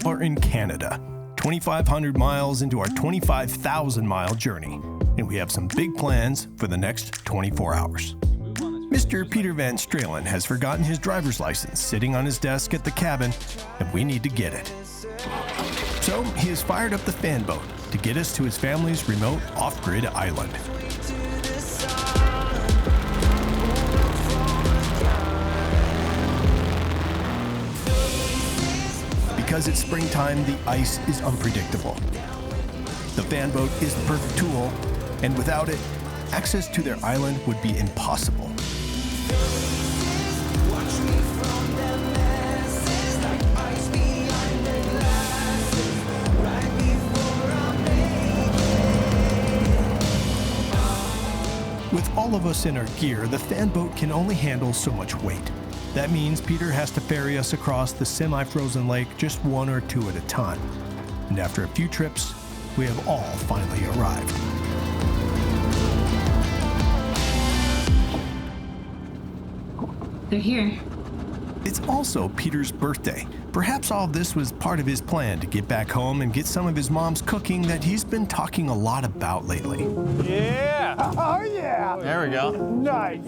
are in Canada, 2,500 miles into our 25,000-mile journey, and we have some big plans for the next 24 hours. Mr. Peter Van Stralen has forgotten his driver's license sitting on his desk at the cabin, and we need to get it. So he has fired up the fan boat to get us to his family's remote off-grid island. Because it's springtime, the ice is unpredictable. The fan boat is the perfect tool, and without it, access to their island would be impossible. With all of us in our gear, the fan boat can only handle so much weight. That means Peter has to ferry us across the semi-frozen lake just one or two at a time. And after a few trips, we have all finally arrived. They're here. It's also Peter's birthday. Perhaps all this was part of his plan to get back home and get some of his mom's cooking that he's been talking a lot about lately. Yeah! Oh, yeah! There we go. Nice.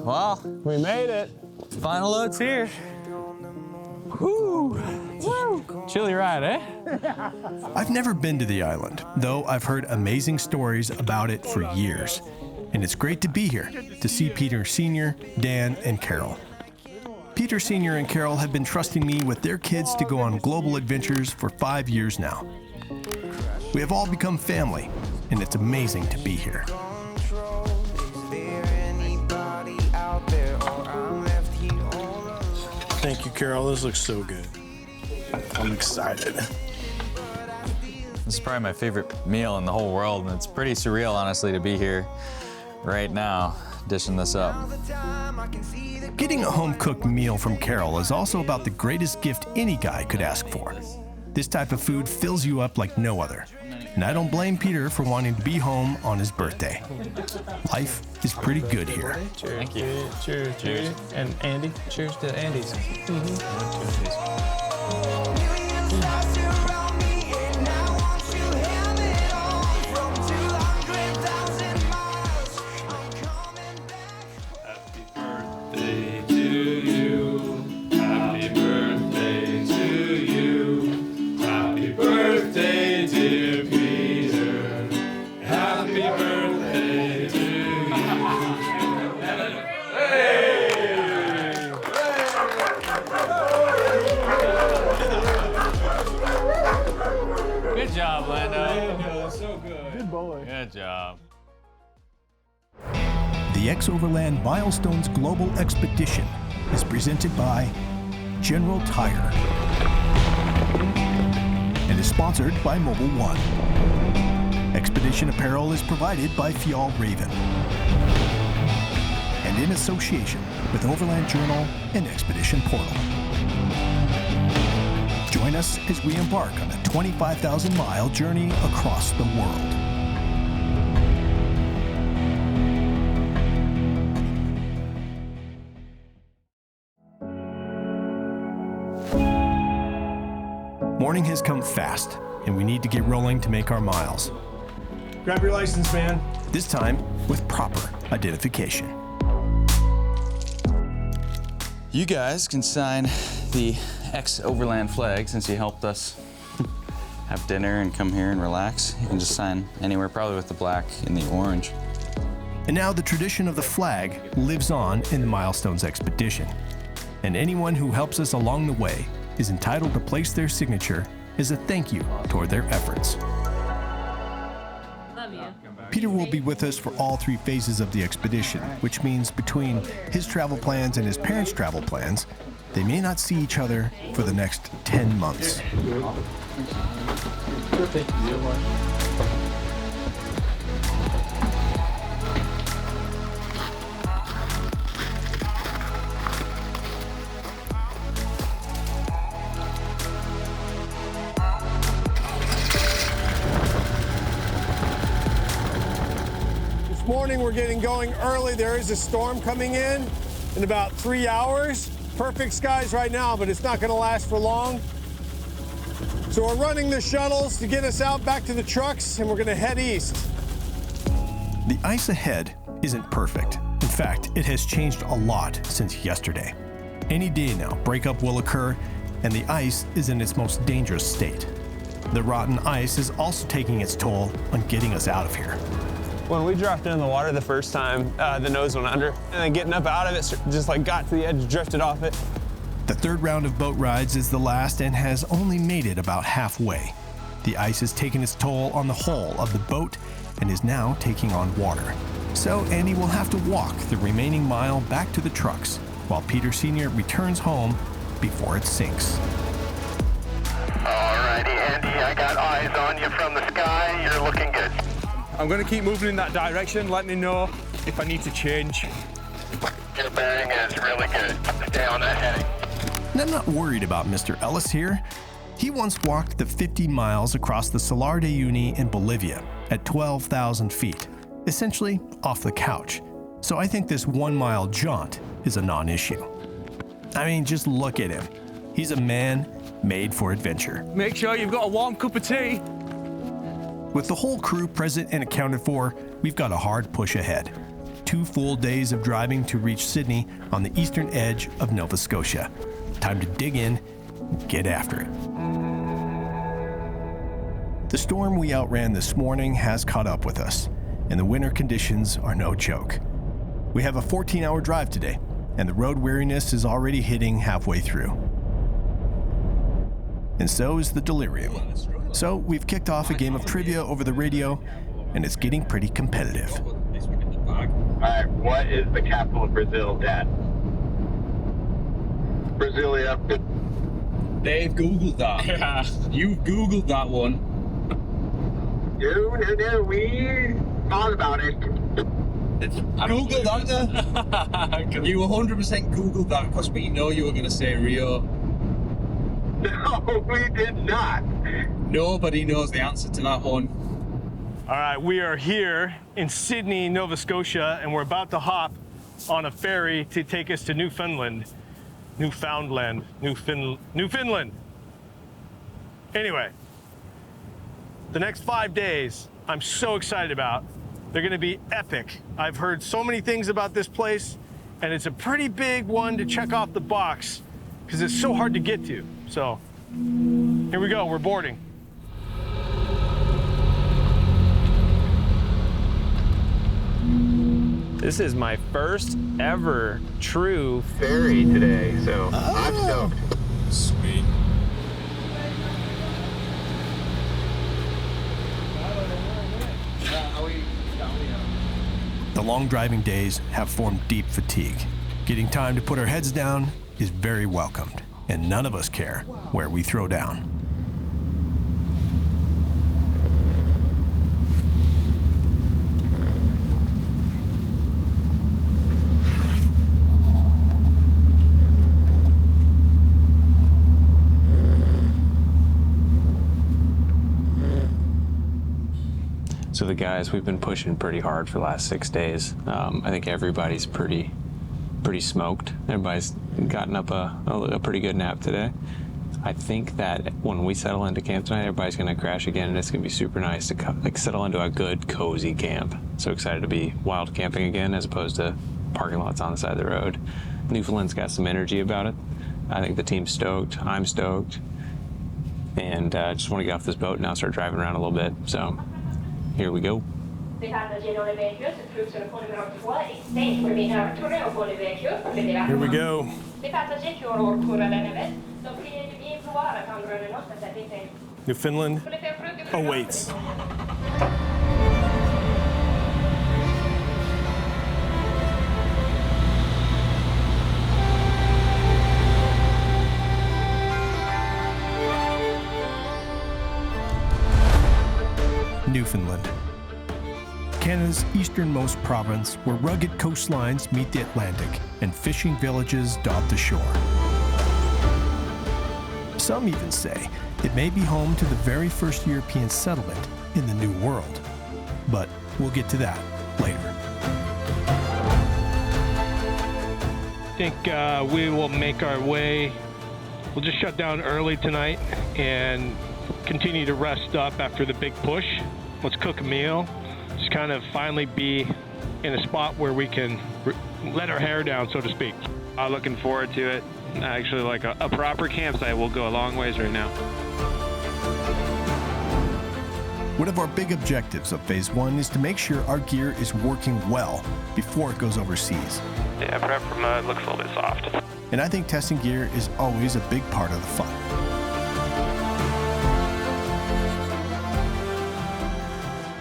Well, We made it. final load's here. Woo! Woo! Chilly ride, eh? I've never been to the island, though I've heard amazing stories about it for years. And it's great to be here, to see Peter Sr., Dan, and Carol. Peter Sr. and Carol have been trusting me with their kids to go on global adventures for 5 years now. We have all become family, and it's amazing to be here. Thank you, Carol. This looks so good. I'm excited. This is probably my favorite meal in the whole world, and it's pretty surreal, honestly, to be here right now, dishing this up. Getting a home-cooked meal from Carol is also about the greatest gift any guy could ask for. This type of food fills you up like no other. And I don't blame Peter for wanting to be home on his birthday. Life is pretty good here. Thank you. Cheers, cheers. And Andy, cheers to Andy's. Good job, Lando. So good. Good boy. Good job. The XOVERLAND Milestones Global Expedition is presented by General Tire and is sponsored by Mobile One. Expedition apparel is provided by Fjall Raven and in association with Overland Journal and Expedition Portal. Join us as we embark on a 25,000-mile journey across the world. Morning has come fast, and we need to get rolling to make our miles. Grab your license, man. This time with proper identification. You guys can sign the XOVERLAND flag since you helped us have dinner and come here and relax. You can just sign anywhere, probably with the black and the orange. And now the tradition of the flag lives on in the Milestones expedition. And anyone who helps us along the way is entitled to place their signature as a thank you toward their efforts. Love you. Peter will be with us for all 3 phases of the expedition, which means between his travel plans and his parents' travel plans, they may not see each other for the next 10 months. This morning we're getting going early. There is a storm coming in about 3 hours. perfect skies right now, but it's not going to last for long. So we're running the shuttles to get us out back to the trucks, and we're going to head east. The ice ahead isn't perfect. In fact, it has changed a lot since yesterday. Any day now, breakup will occur, and the ice is in its most dangerous state. The rotten ice is also taking its toll on getting us out of here. When we dropped in the water the first time, the nose went under, and then getting up out of it, just like got to the edge, drifted off it. The third round of boat rides is the last and has only made it about halfway. The ice has taken its toll on the hull of the boat and is now taking on water. So Andy will have to walk the remaining mile back to the trucks while Peter Sr. returns home before it sinks. Alrighty, Andy, I got eyes on you from the sky. You're looking good. I'm gonna keep moving in that direction. Let me know if I need to change. Your bearing is really good. Stay on that heading. And I'm not worried about Mr. Ellis here. He once walked the 50 miles across the Salar de Uyuni in Bolivia at 12,000 feet, essentially off the couch. So I think this 1 mile jaunt is a non-issue. I mean, just look at him. He's a man made for adventure. Make sure you've got a warm cup of tea. With the whole crew present and accounted for, we've got a hard push ahead. 2 full days of driving to reach Sydney on the eastern edge of Nova Scotia. Time to dig in and get after it. The storm we outran this morning has caught up with us, and the winter conditions are no joke. We have a 14-hour drive today, and the road weariness is already hitting halfway through. And so is the delirium. So we've kicked off a game of trivia over the radio, and it's getting pretty competitive. Alright, what is the capital of Brazil, Dad? Brasilia. They've Googled that. Yeah. You've Googled that one. No, we thought about it. Googled that? You 100% Googled that because we know you were going to say Rio. No, we did not. Nobody knows the answer to that one. All right, we are here in Sydney, Nova Scotia, and we're about to hop on a ferry to take us to Newfoundland. Newfoundland. Anyway, the next 5 days, I'm so excited about. They're gonna be epic. I've heard so many things about this place, and it's a pretty big one to check off the box because it's so hard to get to. So, here we go, we're boarding. This is my first ever true Ferry today, so I'm stoked. Sweet. The long driving days have formed deep fatigue. Getting time to put our heads down is very welcomed, and none of us care where we throw down. So the guys, we've been pushing pretty hard for the last 6 days. I think everybody's pretty smoked. Everybody's gotten up a pretty good nap today. I think that when we settle into camp tonight, everybody's gonna crash again, and it's gonna be super nice to settle into a good, cozy camp. So excited to be wild camping again, as opposed to parking lots on the side of the road. Newfoundland's got some energy about it. I think the team's stoked. I'm stoked, and just want to get off this boat now and start driving around a little bit. So. Here we go. Here we go. Newfoundland awaits. Newfoundland, Canada's easternmost province where rugged coastlines meet the Atlantic and fishing villages dot the shore. Some even say it may be home to the very first European settlement in the New World, but we'll get to that later. think we will make our way. We'll just shut down early tonight and continue to rest up after the big push. Let's cook a meal. Just kind of finally be in a spot where we can let our hair down, so to speak. I'm looking forward to it. Actually, like a proper campsite will go a long ways right now. One of our big objectives of Phase 1 is to make sure our gear is working well before it goes overseas. Yeah, prep for mud looks a little bit soft. And I think testing gear is always a big part of the fun.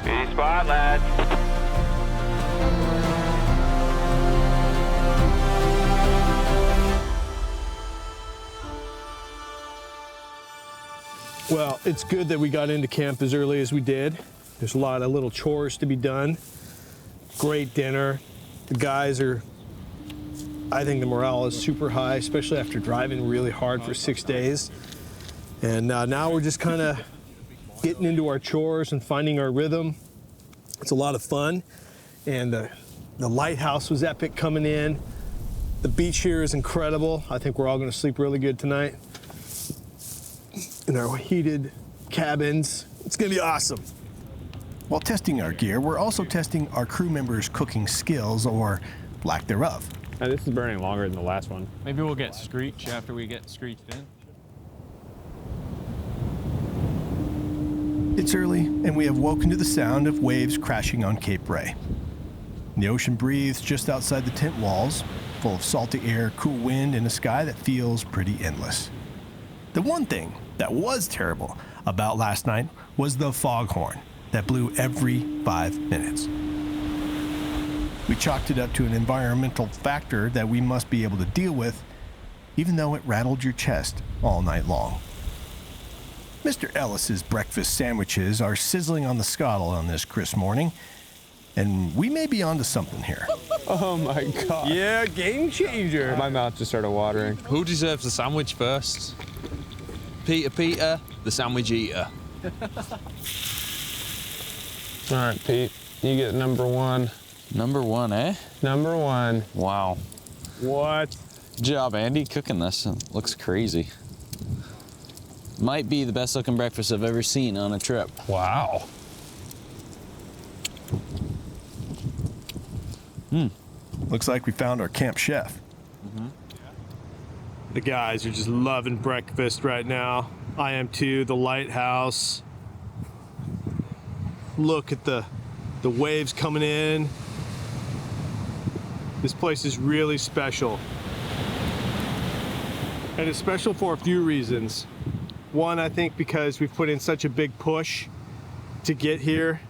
Beauty spot, lads. Well, it's good that we got into camp as early as we did. There's a lot of little chores to be done. Great dinner. The guys are, I think the morale is super high, especially after driving really hard for 6 days. And now we're just kind of getting into our chores and finding our rhythm. It's a lot of fun. And the lighthouse was epic coming in. The beach here is incredible. I think we're all going to sleep really good tonight in our heated cabins. It's gonna be awesome. While testing our gear, we're also testing our crew members' cooking skills, or lack thereof. Now, this is burning longer than the last one. Maybe we'll get Screeched after we get Screeched in. It's early, and we have woken to the sound of waves crashing on Cape Ray. The ocean breathes just outside the tent walls, full of salty air, cool wind, and a sky that feels pretty endless. The one thing that was terrible about last night was the foghorn that blew every 5 minutes. We chalked it up to an environmental factor that we must be able to deal with, even though it rattled your chest all night long. Mr. Ellis's breakfast sandwiches are sizzling on the scuttle on this crisp morning, and we may be onto something here. Oh my God. Yeah, game changer. My mouth just started watering. Who deserves the sandwich first? Peter, the sandwich eater. All right, Pete, you get number one. Number one, eh? Number one. Wow. What? Good job, Andy, cooking this. It looks crazy. Might be the best looking breakfast I've ever seen on a trip. Wow. Looks like we found our camp chef. The guys are just loving breakfast right now. I am too. The lighthouse. Look at the waves coming in. This place is really special. And it's special for a few reasons. One, I think because we've put in such a big push to get here,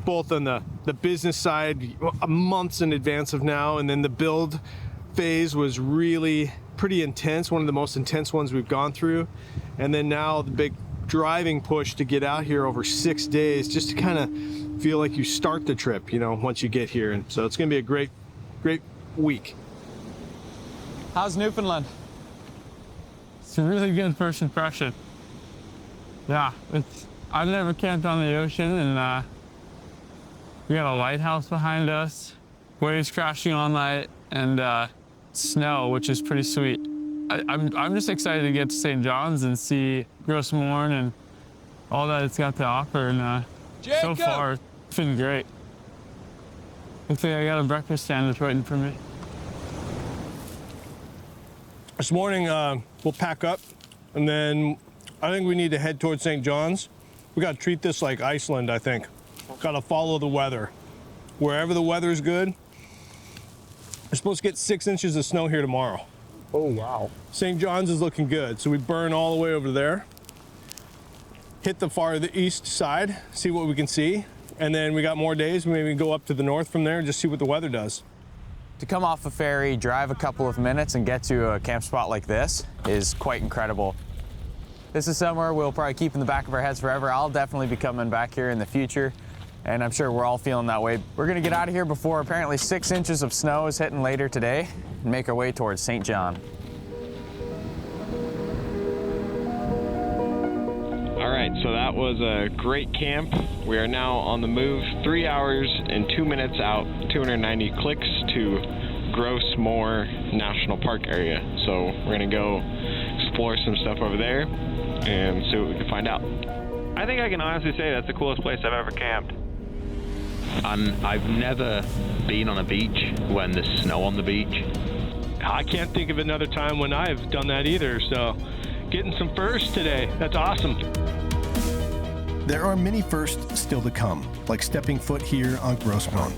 both on the business side, months in advance of now, and then the build phase was really pretty intense, one of the most intense ones we've gone through. And then now the big driving push to get out here over 6 days, just to kind of feel like you start the trip, you know, once you get here. And so it's gonna be a great week. How's Newfoundland? It's a really good first impression. Yeah, I've never camped on the ocean, and we got a lighthouse behind us, waves crashing all night, and snow, which is pretty sweet. I'm just excited to get to St. John's and see Gross Mourne and all that it's got to offer, and so far it's been great. Looks like I got a breakfast sandwich waiting for me. This morning we'll pack up, and then I think we need to head towards St. John's. We got to treat this like Iceland, I think. Got to follow the weather. Wherever the weather is good. We're supposed to get 6 inches of snow here tomorrow. Oh, wow. St. John's is looking good, so we burn all the way over there. Hit the east side, see what we can see, and then we got more days. Maybe go up to the north from there and just see what the weather does. To come off a ferry, drive a couple of minutes, and get to a camp spot like this is quite incredible. This is somewhere we'll probably keep in the back of our heads forever. I'll definitely be coming back here in the future, and I'm sure we're all feeling that way. We're gonna get out of here before apparently 6 inches of snow is hitting later today and make our way towards St. John. All right, so that was a great camp. We are now on the move, 3 hours and 2 minutes out, 290 clicks to Grossmore National Park area. So we're gonna go explore some stuff over there and see what we can find out. I think I can honestly say that's the coolest place I've ever camped. I've never been on a beach when there's snow on the beach. I can't think of another time when I've done that either, so getting some firsts today, that's awesome. There are many firsts still to come, like stepping foot here on Grossmore.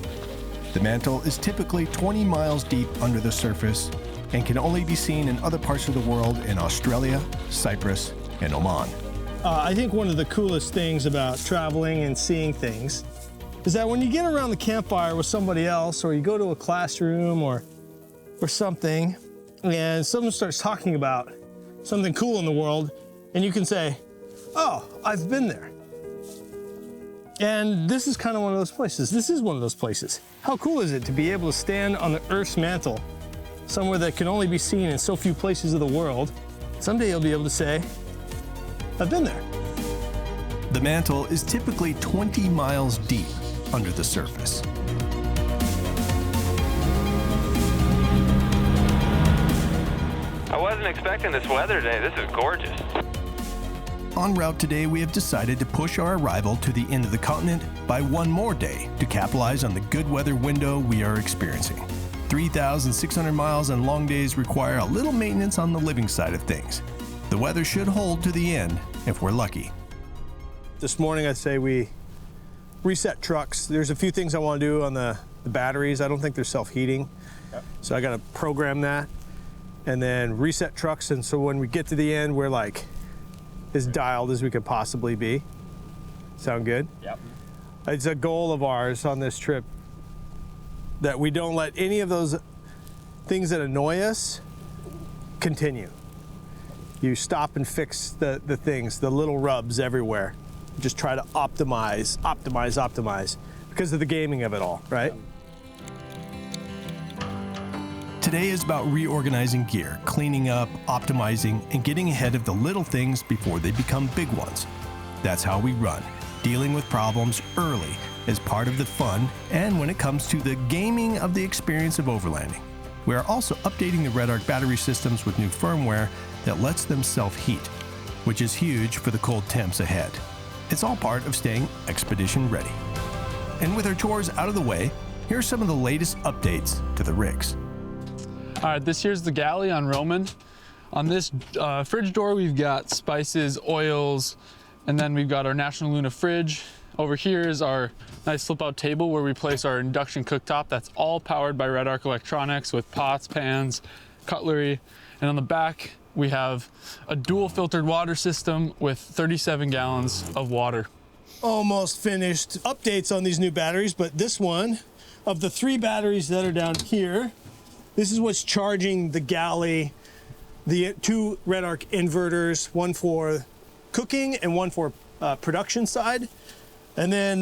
The mantle is typically 20 miles deep under the surface and can only be seen in other parts of the world in Australia, Cyprus, and Oman. I think one of the coolest things about traveling and seeing things is that when you get around the campfire with somebody else, or you go to a classroom or something, and someone starts talking about something cool in the world, and you can say, oh, I've been there. And this is kind of one of those places. This is one of those places. How cool is it to be able to stand on the Earth's mantle, somewhere that can only be seen in so few places of the world? Someday you'll be able to say, I've been there. The mantle is typically 20 miles deep under the surface. I wasn't expecting this weather today. This is gorgeous. En route today, we have decided to push our arrival to the end of the continent by one more day to capitalize on the good weather window we are experiencing. 3,600 miles and long days require a little maintenance on the living side of things. The weather should hold to the end if we're lucky. This morning, I'd say we reset trucks. There's a few things I want to do on the batteries. I don't think they're self-heating. Yep. So I got to program that and then reset trucks. And so when we get to the end, we're like as dialed as we could possibly be. Sound good? Yep. It's a goal of ours on this trip that we don't let any of those things that annoy us continue. You stop and fix the things, the little rubs everywhere. Just try to optimize because of the gaming of it all, right? Today is about reorganizing gear, cleaning up, optimizing, and getting ahead of the little things before they become big ones. That's how we run, dealing with problems early as part of the fun and when it comes to the gaming of the experience of overlanding. We are also updating the Red Arc battery systems with new firmware that lets them self-heat, which is huge for the cold temps ahead. It's all part of staying expedition ready. And with our chores out of the way, here are some of the latest updates to the rigs. All right, this here's the galley on Roman. On this fridge door, we've got spices, oils, and then we've got our National Luna fridge. Over here is our nice flip-out table where we place our induction cooktop. That's all powered by Red Arc electronics with pots, pans, cutlery. And on the back, we have a dual filtered water system with 37 gallons of water. Almost finished updates on these new batteries, but this one, of the 3 batteries that are down here, this is what's charging the galley, the 2 Red Arc inverters, one for cooking and one for production side. And then,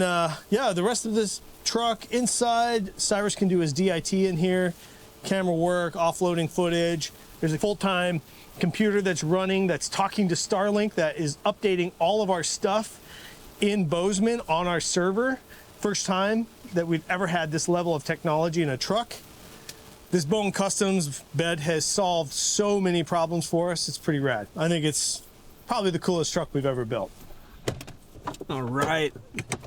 yeah, the rest of this truck inside, Cyrus can do his DIT in here, camera work, offloading footage. There's a full-time computer that's running, that's talking to Starlink, that is updating all of our stuff in Bozeman on our server. First time that we've ever had this level of technology in a truck. This Bone Customs bed has solved so many problems for us. It's pretty rad. I think it's probably the coolest truck we've ever built. All right,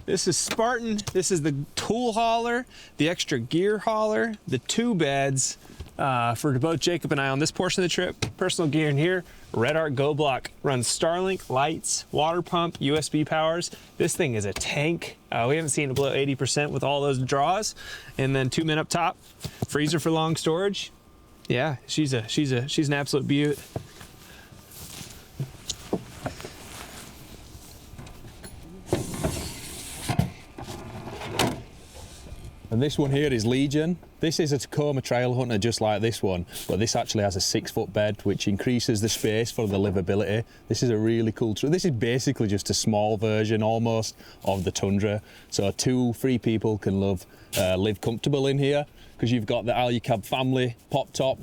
this is Spartan. This is the tool hauler, the extra gear hauler, the 2 beds for both Jacob and I on this portion of the trip. Personal gear in here. Red Arc Go Block runs Starlink, lights, water pump, USB powers. This thing is a tank. We haven't seen it below 80% with all those draws. And then 2 men up top, freezer for long storage. Yeah, she's an absolute beaut. And this one here is Legion. This is a Tacoma Trail Hunter just like this one, but this actually has a 6-foot bed, which increases the space for the livability. This is a really cool truck. This is basically just a small version almost of the Tundra. So 2-3 people can live comfortable in here, because you've got the Alucab family pop top.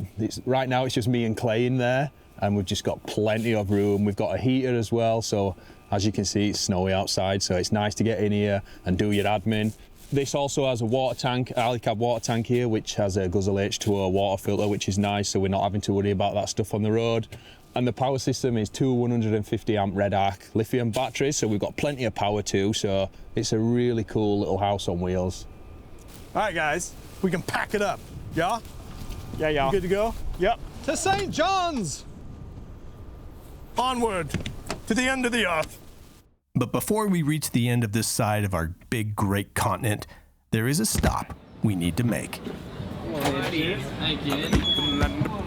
Right now it's just me and Clay in there, and we've just got plenty of room. We've got a heater as well, so as you can see, it's snowy outside, so it's nice to get in here and do your admin. This also has a water tank, Alicab water tank here, which has a Guzzle H2O water filter, which is nice, so we're not having to worry about that stuff on the road. And the power system is two 150 amp red arc lithium batteries, so we've got plenty of power too, so it's a really cool little house on wheels. All right, guys, we can pack it up. Yeah? Yeah, yeah. You good to go? Yep. To St. John's! Onward to the end of the earth. But before we reach the end of this side of our big, great continent, there is a stop we need to make.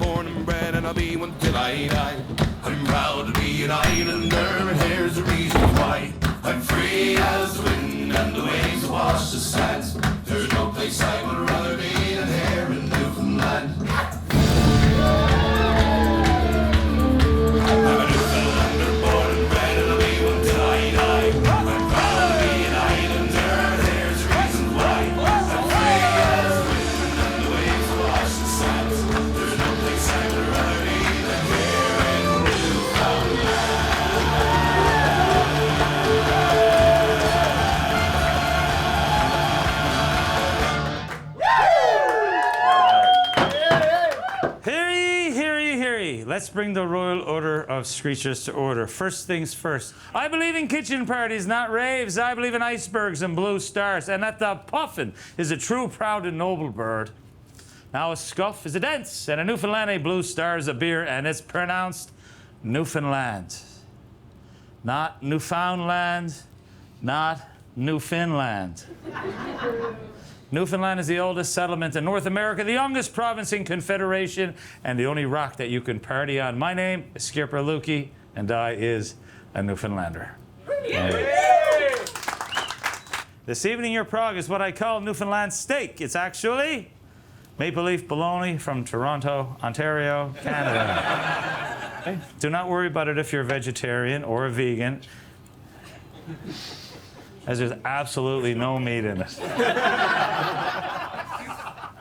Born and bred, and I'll be one till I die. I'm proud to be an islander, and here's the reason why. I'm free as the wind, and the waves wash the sands. There's no place I would rather be than here in Newfoundland. I'm a Newfoundlander, born and bred, and I'll be one till I die. I'm proud to be an islander, and here's the reason why. I'm free as the wind, and the waves wash the sands. There's no place I would rather be than here in Newfoundland. Let's bring the Royal Order of Screechers to order. First things first. I believe in kitchen parties, not raves. I believe in icebergs and blue stars, and that the puffin is a true, proud, and noble bird. Now a scuff is a dance, and a Newfoundland, a blue star is a beer, and it's pronounced Newfoundland. Not Newfoundland, not Newfoundland. Newfoundland is the oldest settlement in North America, the youngest province in Confederation, and the only rock that you can party on. My name is Skipper Lukey, and I is a Newfoundlander. This evening, your prog is what I call Newfoundland steak. It's actually maple leaf bologna from Toronto, Ontario, Canada. Do not worry about it if you're a vegetarian or a vegan, as there's absolutely no meat in it.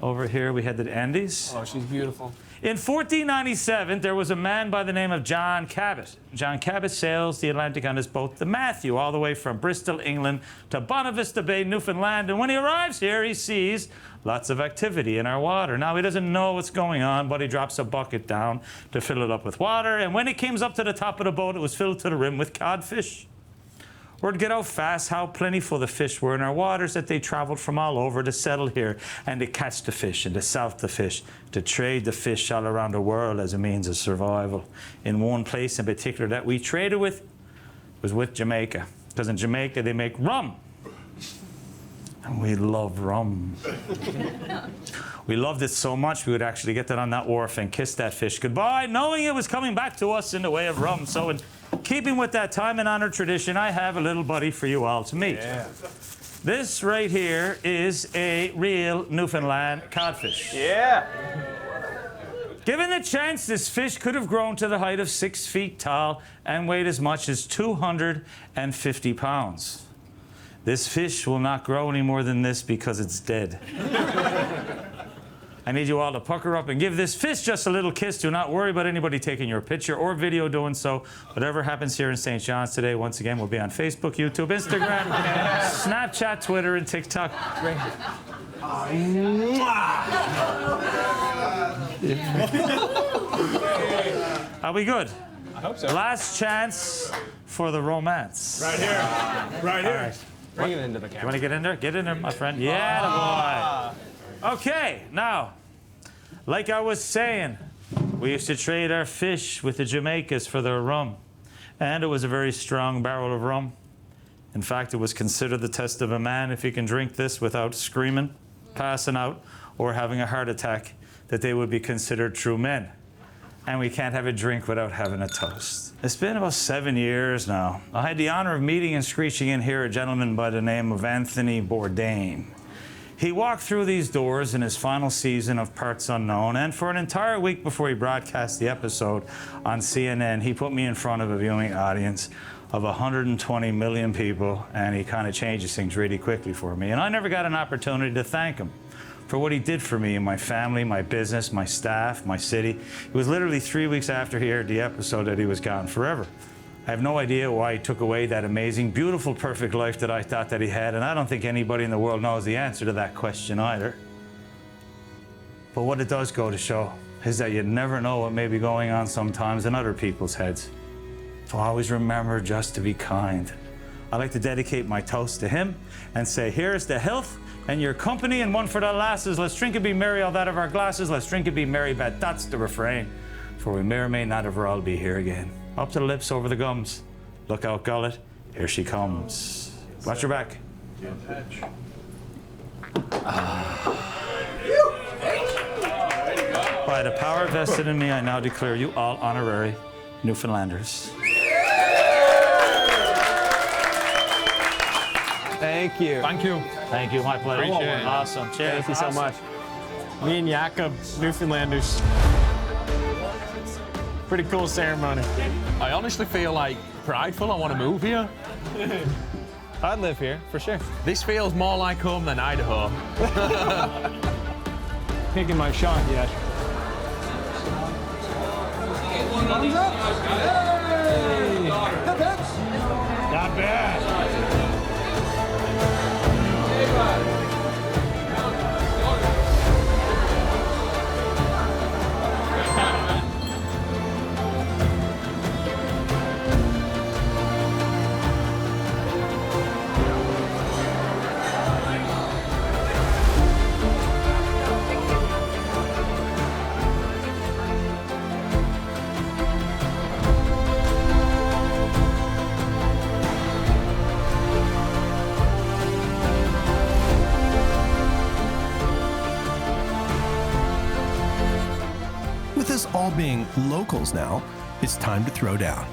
Over here we had the Andes. Oh, she's beautiful. In 1497, there was a man by the name of John Cabot. John Cabot sails the Atlantic on his boat, the Matthew, all the way from Bristol, England, to Bonavista Bay, Newfoundland. And when he arrives here, he sees lots of activity in our water. Now, he doesn't know what's going on, but he drops a bucket down to fill it up with water. And when it came up to the top of the boat, it was filled to the rim with codfish. Word get out fast how plentiful the fish were in our waters that they traveled from all over to settle here and to catch the fish and to sell the fish, to trade the fish all around the world as a means of survival. In one place in particular that we traded with was with Jamaica, because in Jamaica they make rum. And we love rum. We loved it so much we would actually get that on that wharf and kiss that fish goodbye, knowing it was coming back to us in the way of rum. So in keeping with that time and honored tradition, I have a little buddy for you all to meet. Yeah. This right here is a real Newfoundland codfish. Yeah. Given the chance, this fish could have grown to the height of 6 feet tall and weighed as much as 250 pounds. This fish will not grow any more than this because it's dead. I need you all to pucker up and give this fish just a little kiss. Do not worry about anybody taking your picture or video doing so. Whatever happens here in St. John's today, once again, will be on Facebook, YouTube, Instagram, Snapchat, Twitter, and TikTok. Are we good? I hope so. Last chance for the romance. Right here. Right here. Right. Bring it into the camera. You want to get in there? Get in there, my friend. Yeah, boy. Okay, now, like I was saying, we used to trade our fish with the Jamaicas for their rum. And it was a very strong barrel of rum. In fact, it was considered the test of a man if he can drink this without screaming, passing out, or having a heart attack, that they would be considered true men. And we can't have a drink without having a toast. It's been about 7 years now. I had the honor of meeting and screeching in here a gentleman by the name of Anthony Bourdain. He walked through these doors in his final season of Parts Unknown, and for an entire week before he broadcast the episode on CNN, he put me in front of a viewing audience of 120 million people, and he kind of changes things really quickly for me. And I never got an opportunity to thank him for what he did for me and my family, my business, my staff, my city. It was literally 3 weeks after he aired the episode that he was gone forever. I have no idea why he took away that amazing, beautiful, perfect life that I thought that he had, and I don't think anybody in the world knows the answer to that question either. But what it does go to show is that you never know what may be going on sometimes in other people's heads. So always remember just to be kind. I'd like to dedicate my toast to him and say, here's to health and your company, and one for the lasses. Let's drink and be merry, all that of our glasses. Let's drink and be merry, but that's the refrain. For we may or may not ever all be here again. Up to the lips, over the gums. Look out, gullet, here she comes. Watch your back. By the power vested in me, I now declare you all honorary Newfoundlanders. Thank you. Thank you. Thank you, my pleasure. Appreciate it. Awesome. Cheers. Thank you so much. Me and Jakob, Newfoundlanders. Pretty cool ceremony. I honestly feel like prideful. I want to move here. I'd live here, for sure. This feels more like home than Idaho. Taking my shot yet. Not bad. With us all being locals now, it's time to throw down.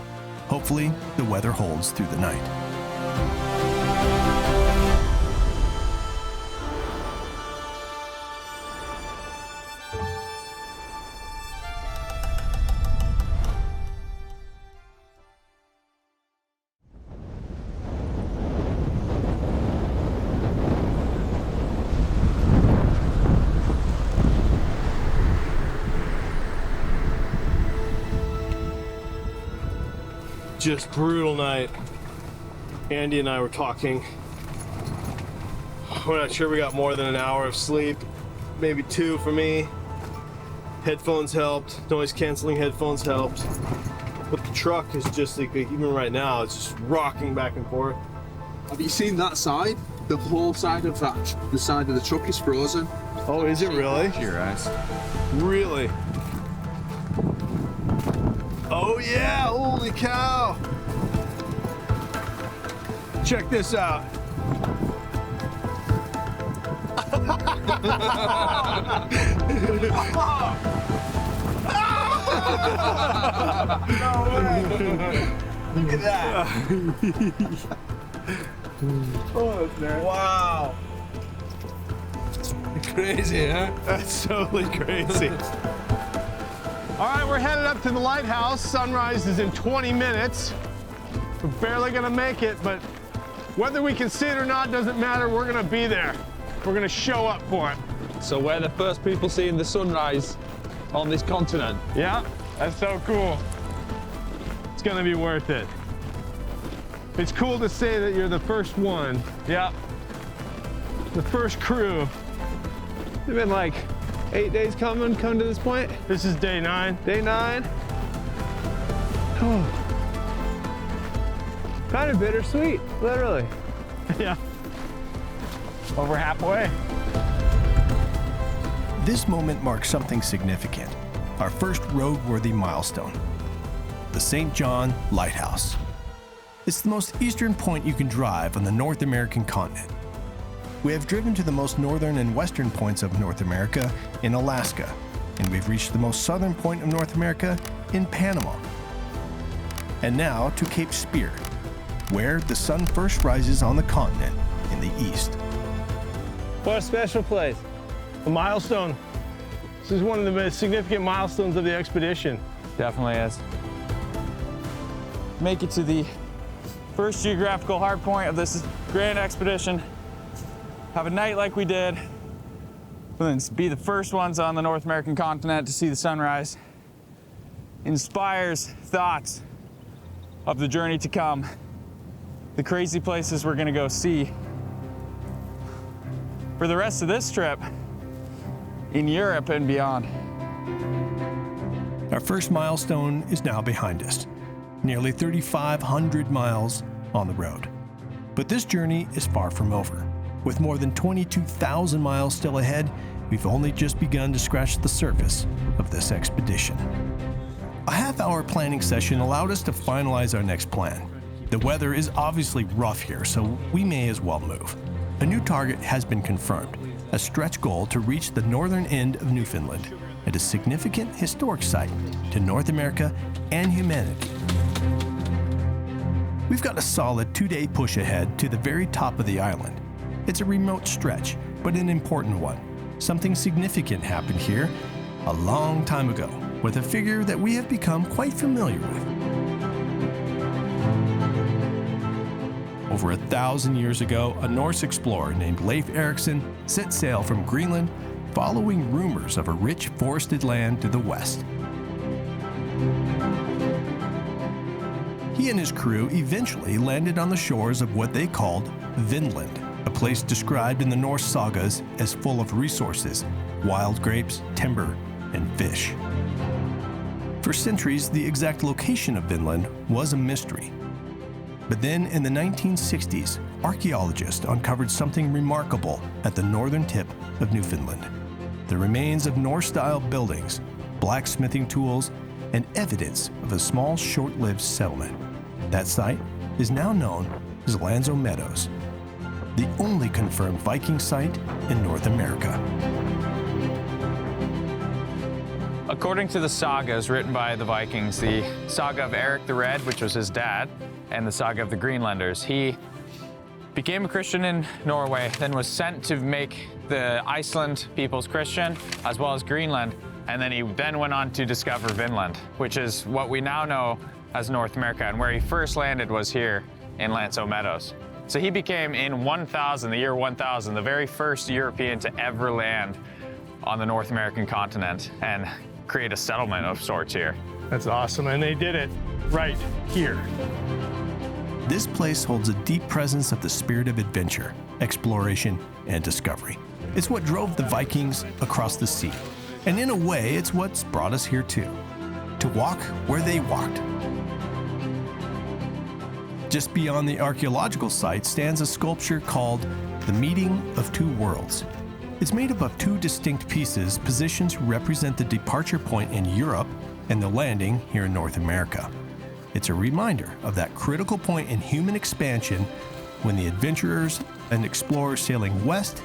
Hopefully, the weather holds through the night. Just brutal night. Andy and I were talking. We're not sure we got more than an hour of sleep, maybe 2 for me. Headphones helped, noise canceling headphones helped. But the truck is just like, even right now, it's just rocking back and forth. Have you seen that side? The whole side of that, the side of the truck is frozen. Oh, is it really? Your eyes. Really? Oh yeah, holy cow! Check this out. No way! Look at that! Oh, wow! Crazy, huh? That's totally crazy. All right, we're headed up to the lighthouse. Sunrise is in 20 minutes. We're barely gonna make it, but whether we can see it or not doesn't matter. We're gonna be there. We're gonna show up for it. So we're the first people seeing the sunrise on this continent. Yeah, that's so cool. It's gonna be worth it. It's cool to say that you're the first one. Yeah. The first crew. It's been like 8 days come to this point. This is day 9. Day 9. Oh. Kind of bittersweet, literally. Yeah. Over halfway. This moment marks something significant. Our first roadworthy milestone. The St. John Lighthouse. It's the most eastern point you can drive on the North American continent. We have driven to the most northern and western points of North America in Alaska, and we've reached the most southern point of North America in Panama. And now to Cape Spear, where the sun first rises on the continent in the east. What a special place. A milestone. This is one of the most significant milestones of the expedition. Definitely is. Make it to the first geographical hard point of this grand expedition. Have a night like we did, and then be the first ones on the North American continent to see the sunrise. Inspires thoughts of the journey to come, the crazy places we're gonna go see. For the rest of this trip, in Europe and beyond. Our first milestone is now behind us, nearly 3,500 miles on the road. But this journey is far from over. With more than 22,000 miles still ahead, we've only just begun to scratch the surface of this expedition. A half-hour planning session allowed us to finalize our next plan. The weather is obviously rough here, so we may as well move. A new target has been confirmed, a stretch goal to reach the northern end of Newfoundland and a significant historic site to North America and humanity. We've got a solid 2-day push ahead to the very top of the island. It's a remote stretch, but an important one. Something significant happened here a long time ago with a figure that we have become quite familiar with. Over 1,000 years ago, a Norse explorer named Leif Erikson set sail from Greenland following rumors of a rich forested land to the west. He and his crew eventually landed on the shores of what they called Vinland, a place described in the Norse sagas as full of resources, wild grapes, timber, and fish. For centuries, the exact location of Vinland was a mystery. But then in the 1960s, archaeologists uncovered something remarkable at the northern tip of Newfoundland. The remains of Norse-style buildings, blacksmithing tools, and evidence of a small, short-lived settlement. That site is now known as Lanzo Meadows, the only confirmed Viking site in North America. According to the sagas written by the Vikings, the saga of Eric the Red, which was his dad, and the saga of the Greenlanders, he became a Christian in Norway, then was sent to make the Iceland peoples Christian, as well as Greenland, and then he went on to discover Vinland, which is what we now know as North America, and where he first landed was here in Lanzo Meadows. So he became, in 1000, the year 1000, the very first European to ever land on the North American continent and create a settlement of sorts here. That's awesome, and they did it right here. This place holds a deep presence of the spirit of adventure, exploration, and discovery. It's what drove the Vikings across the sea. And in a way, it's what's brought us here too, to walk where they walked. Just beyond the archaeological site stands a sculpture called The Meeting of Two Worlds. It's made up of two distinct pieces positioned to represent the departure point in Europe and the landing here in North America. It's a reminder of that critical point in human expansion when the adventurers and explorers sailing west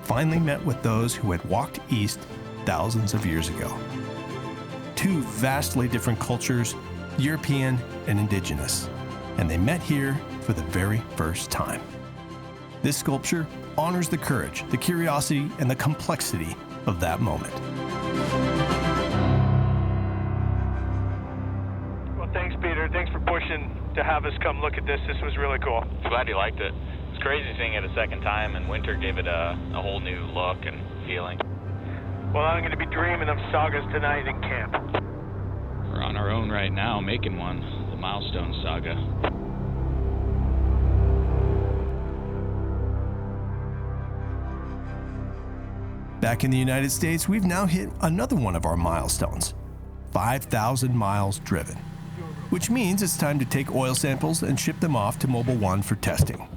finally met with those who had walked east thousands of years ago. Two vastly different cultures, European and indigenous, and they met here for the very first time. This sculpture honors the courage, the curiosity, and the complexity of that moment. Well, thanks, Peter. Thanks for pushing to have us come look at this. This was really cool. Glad you liked it. It's crazy seeing it a second time, and winter gave it a whole new look and feeling. Well, I'm going to be dreaming of sagas tonight in camp. We're on our own right now making one, the Milestones saga. Back in the United States, we've now hit another one of our milestones, 5,000 miles driven, which means it's time to take oil samples and ship them off to Mobile One for testing.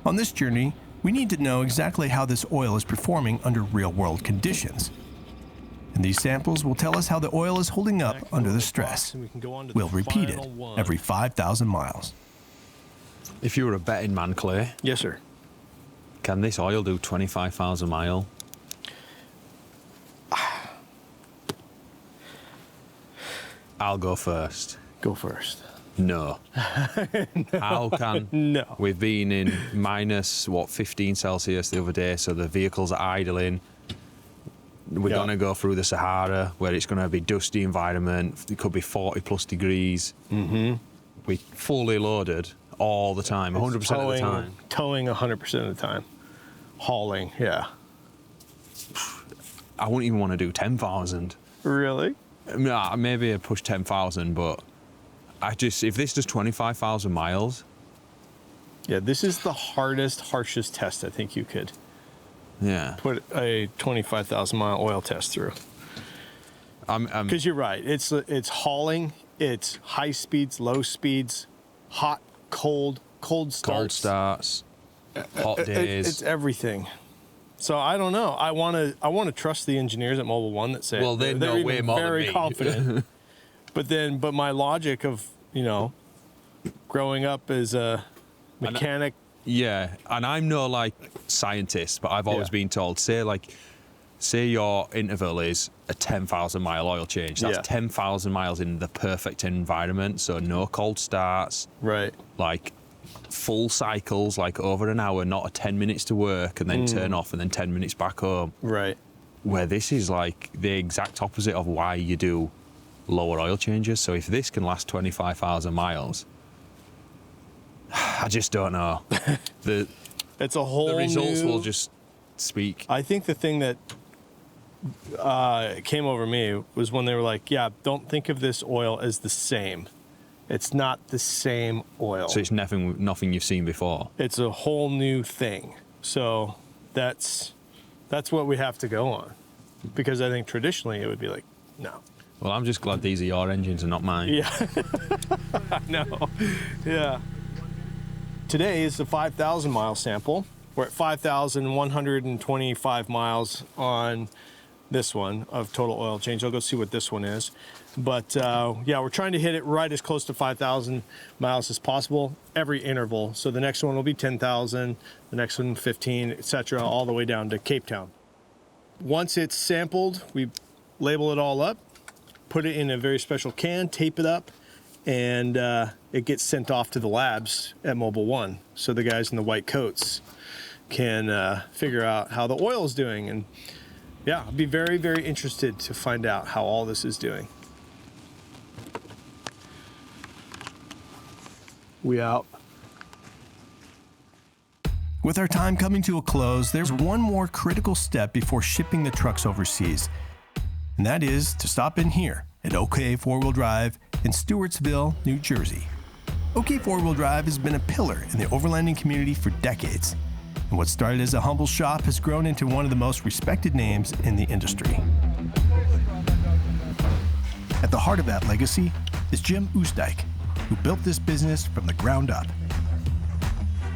On this journey, we need to know exactly how this oil is performing under real-world conditions. And these samples will tell us how the oil is holding up under the stress. We'll repeat it every 5,000 miles. If you were a betting man, Clay. Yes, sir. Can this oil do 25,000 miles? I'll go first. Go first. No. No. How can? No. We've been in minus, 15 Celsius the other day, so the vehicles are idling. We're going to go through the Sahara, where it's going to be dusty environment. It could be 40 plus degrees. Mm-hmm. We're fully loaded all the time, 100% of the time. Towing 100% of the time. Hauling, yeah. I wouldn't even want to do 10,000. Really? Nah, maybe I'd push 10,000, but if this does 25,000 miles. Yeah, this is the harshest test I think you could put a 25,000 mile oil test through. Because you're right, it's hauling, it's high speeds, low speeds, hot, cold starts, hot days. It's everything. So I don't know. I want to trust the engineers at Mobil 1 that say they know way more than very me. confident. but my logic of growing up as a mechanic. And I'm no like scientist, but I've always been told, say your interval is a 10,000 mile oil change. That's 10,000 miles in the perfect environment. So no cold starts. Right. Like full cycles, like over an hour, not a 10 minutes to work and then turn off and then 10 minutes back home. Right. Where this is like the exact opposite of why you do lower oil changes. So if this can last 25,000 miles, I just don't know. It's a whole the results will just speak. I think the thing that came over me was when they were like, yeah, don't think of this oil as the same. It's not the same oil. So it's nothing you've seen before. It's a whole new thing. So that's what we have to go on. Because I think traditionally it would be like, no. Well, I'm just glad these are your engines and not mine. Yeah. I know. Yeah. Today is the 5,000 mile sample. We're at 5,125 miles on this one of total oil change. I'll go see what this one is. But yeah, we're trying to hit it right as close to 5,000 miles as possible every interval. So the next one will be 10,000, the next one 15, etc., all the way down to Cape Town. Once it's sampled, we label it all up, put it in a very special can, tape it up, and it gets sent off to the labs at Mobil 1. So the guys in the white coats can figure out how the oil is doing. And yeah, I'd be very, very interested to find out how all this is doing. We out. With our time coming to a close, there's one more critical step before shipping the trucks overseas. And that is to stop in here at OK 4-Wheel Drive in Stewartsville, New Jersey. OK 4-Wheel Drive has been a pillar in the overlanding community for decades. And what started as a humble shop has grown into one of the most respected names in the industry. At the heart of that legacy is Jim Oostdijk, who built this business from the ground up.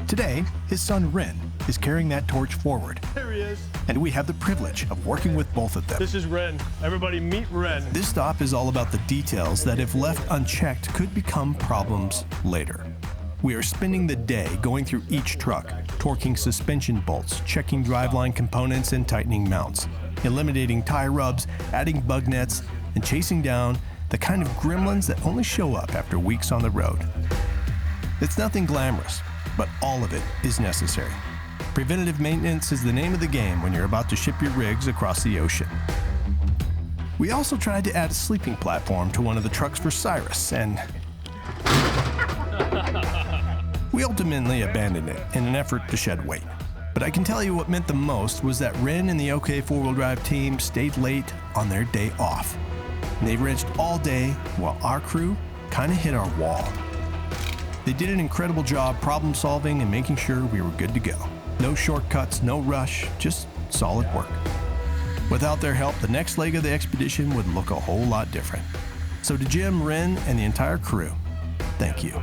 Today, his son Ren is carrying that torch forward. There he is. And we have the privilege of working with both of them. This is Ren. Everybody meet Ren. This stop is all about the details that, if left unchecked, could become problems later. We are spending the day going through each truck, torquing suspension bolts, checking driveline components and tightening mounts, eliminating tie rubs, adding bug nets, and chasing down the kind of gremlins that only show up after weeks on the road. It's nothing glamorous, but all of it is necessary. Preventative maintenance is the name of the game when you're about to ship your rigs across the ocean. We also tried to add a sleeping platform to one of the trucks for Cyrus, and we ultimately abandoned it in an effort to shed weight. But I can tell you what meant the most was that Ren and the OK 4-Wheel Drive team stayed late on their day off. And they wrenched all day while our crew kind of hit our wall. They did an incredible job problem solving and making sure we were good to go. No shortcuts, no rush, just solid work. Without their help, the next leg of the expedition would look a whole lot different. So to Jim, Ren, and the entire crew, thank you.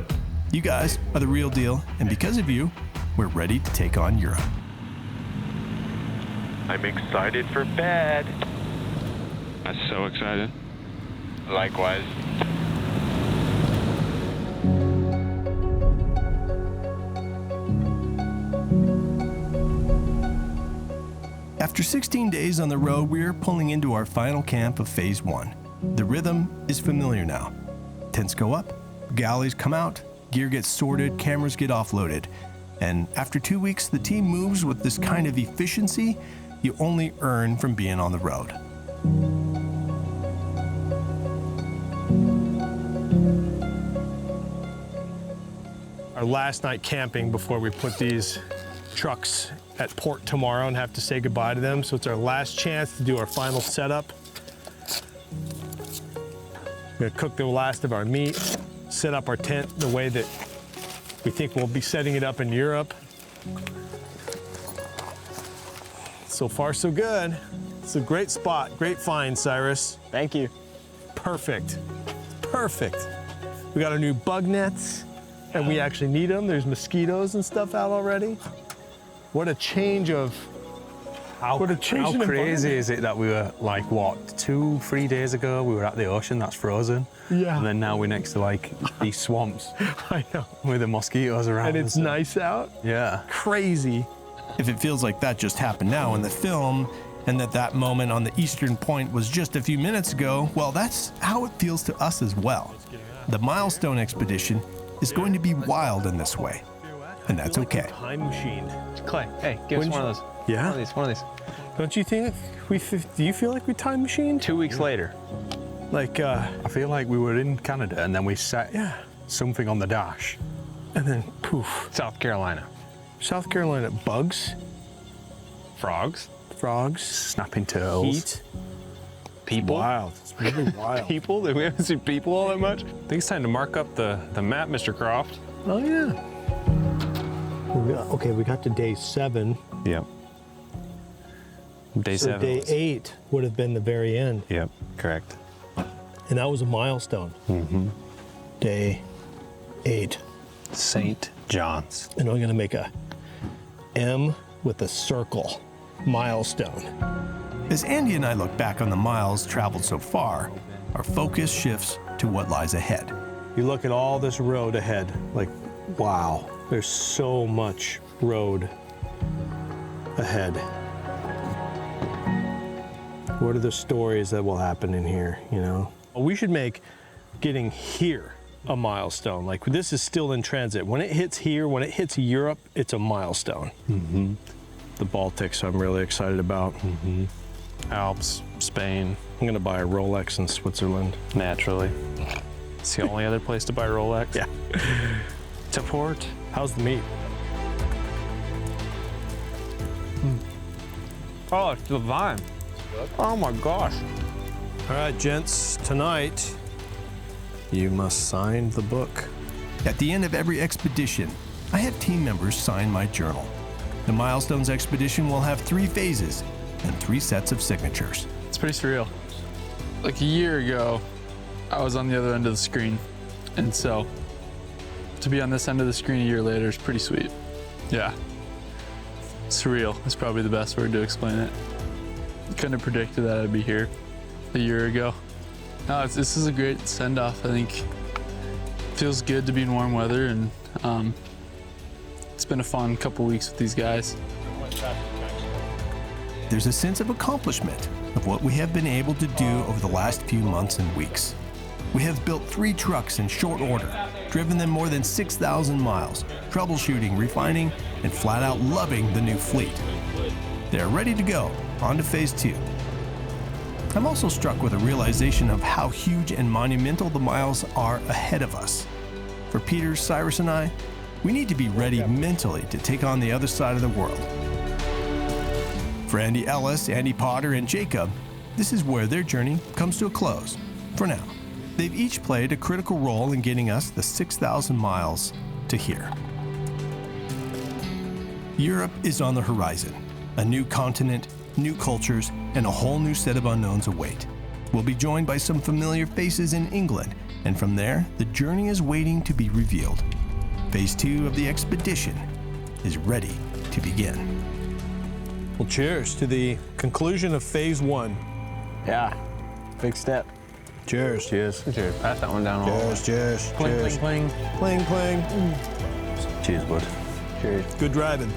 You guys are the real deal, and because of you, we're ready to take on Europe. I'm excited for bed. I'm so excited. Likewise. After 16 days on the road, we are pulling into our final camp of Phase 1. The rhythm is familiar now. Tents go up, galleys come out, gear gets sorted, cameras get offloaded. And after 2 weeks, the team moves with this kind of efficiency you only earn from being on the road. Our last night camping before we put these trucks at port tomorrow and have to say goodbye to them. So it's our last chance to do our final setup. We're gonna cook the last of our meat, set up our tent the way that we think we'll be setting it up in Europe. So far, so good. It's a great spot, great find, Cyrus. Thank you. Perfect, perfect. We got our new bug nets, and we actually need them. There's mosquitoes and stuff out already. What a change of, How crazy is it that we were like, what, 2-3 days ago, we were at the ocean that's frozen? Yeah. And then now we're next to like these swamps. I know. With the mosquitoes around. And it's stuff. nice out. Yeah. Crazy. If it feels like that just happened now in the film, and that moment on the eastern point was just a few minutes ago, well, that's how it feels to us as well. The Milestone expedition is going to be wild in this way, and that's okay. Time machine. Clay, hey, give us one of those. Yeah? One of these. Don't you think do you feel like we time machined? 2 weeks later. Like, I feel like we were in Canada and then we set something on the dash. And then poof. South Carolina. South Carolina, bugs. Frogs. Snapping turtles. Heat. People. Wild. It's really wild. People? We haven't seen people all that much. I think it's time to mark up the map, Mr. Croft. Oh, yeah. Okay, we got to day 7. Yep. Day So 7. day 8 would have been the very end. Yep, correct. And that was a milestone. Mm-hmm. Day 8. St. John's. And I'm gonna make a M with a circle. Milestone. As Andy and I look back on the miles traveled so far, our focus shifts to what lies ahead. You look at all this road ahead, like, wow, there's so much road ahead. What are the stories that will happen in here, you know? We should make getting here a milestone. Like, this is still in transit. When it hits here, when it hits Europe, it's a milestone. Mm-hmm. The Baltics, I'm really excited about. Mm-hmm. Alps, Spain. I'm gonna buy a Rolex in Switzerland. Naturally. It's the only other place to buy Rolex. Yeah. To port. How's the meat? Oh, it's divine. Oh my gosh. All right, gents, tonight, you must sign the book. At the end of every expedition, I have team members sign my journal. The Milestones expedition will have 3 phases and 3 sets of signatures. It's pretty surreal. Like a year ago, I was on the other end of the screen. And so to be on this end of the screen a year later is pretty sweet. Yeah. Surreal is probably the best word to explain it. Couldn't have predicted that I'd be here a year ago. No, this is a great send-off. I think it feels good to be in warm weather, and it's been a fun couple weeks with these guys. There's a sense of accomplishment of what we have been able to do over the last few months and weeks. We have built 3 trucks in short order, driven them more than 6,000 miles, troubleshooting, refining, and flat out loving the new fleet. They're ready to go, on to phase 2. I'm also struck with a realization of how huge and monumental the miles are ahead of us. For Peter, Cyrus, and I, we need to be ready mentally to take on the other side of the world. For Andy Ellis, Andy Potter, and Jacob, this is where their journey comes to a close, for now. They've each played a critical role in getting us the 6,000 miles to here. Europe is on the horizon. A new continent, new cultures, and a whole new set of unknowns await. We'll be joined by some familiar faces in England, and from there, the journey is waiting to be revealed. Phase 2 of the expedition is ready to begin. Well, cheers to the conclusion of phase 1. Yeah, big step. Cheers. Cheers. Cheers. Pass that one down. Cheers. Cling, cling, cling. Cling, cling. Cheers, bud. Cheers. Good driving.